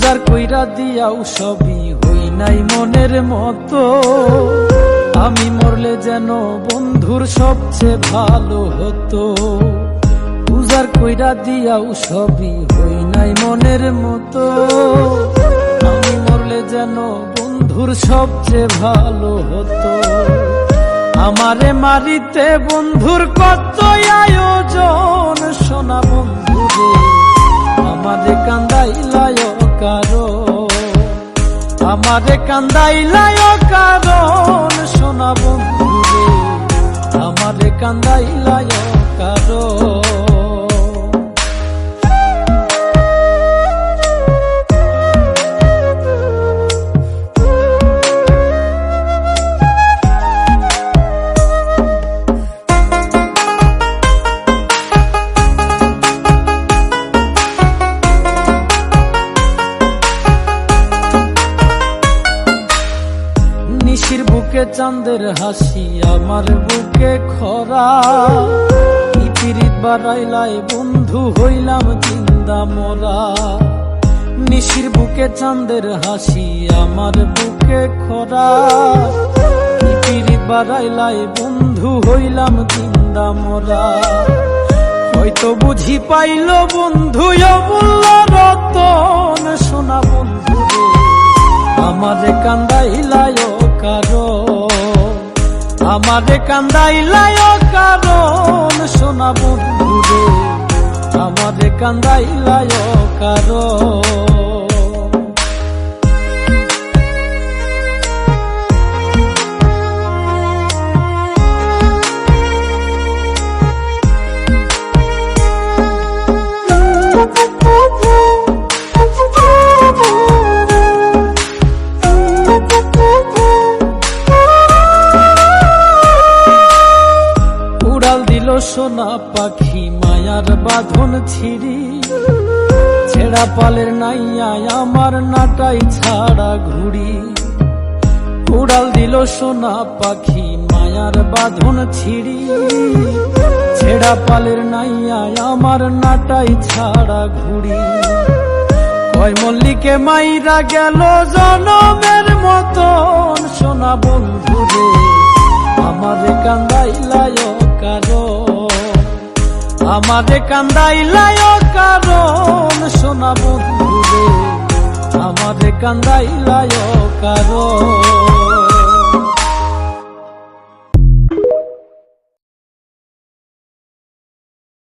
উজাড় কইরা দিয়াও সবই হই নাই মনের মতো। আমি মরলে যেন বন্ধুর সবচেয়ে ভালো হতো। উজাড় কইরা দিয়াও সবই হই নাই মনের মতো। আমি মরলে যেন বন্ধুর সবচেয়ে ভালো হতো। আমারে মারিতে বন্ধুর কত আয়োজন, সোনা বন্ধুরে আমারে কান্দাইলায় কারণ, আমারে কান্দাইলায় কারণ, সোনা বন্ধুরে আমারে কান্দাইলায় কারণ। নিশির বুকে চাঁদের হাসি, আমার বুকে খরা। পিরিত বাড়াইলাই বন্ধু হইলাম জিন্দা মোরা। নিশির বুকে চাঁদের হাসি, আমার বুকে খরা। পিরিত বাড়াইলাই বন্ধু হইলাম জিন্দা মোরা। হয়তো বুঝি পাইল বন্ধু অমূল্য রতন, সোনা বন্ধু আমারে কান্দাইলায় কারণ, আমারে কান্দাইলায় কারণ, সোনা বন্ধুরে আমারে কান্দাইলায় কারণ। সোনা পাখি মায়ার বাঁধন ছিড়ি, ছেড়া পালের নাইয়া আমার নাটাই ছাড়া ঘুড়ি। উড়াল দিল সোনা পাখি মায়ার বাঁধন ছিড়ি, ছেড়া পালের নাইয়া আমার নাটাই ছাড়া ঘুড়ি। কয় মল্লিকে মাইরা গেল জনমের মতন, সোনা বন্ধুরে আমারে কান্দাইলায় কারণ, আমারে কান্দাইলায় কারণ, সোনা বন্ধুরে আমারে কান্দাইলায় কারণ।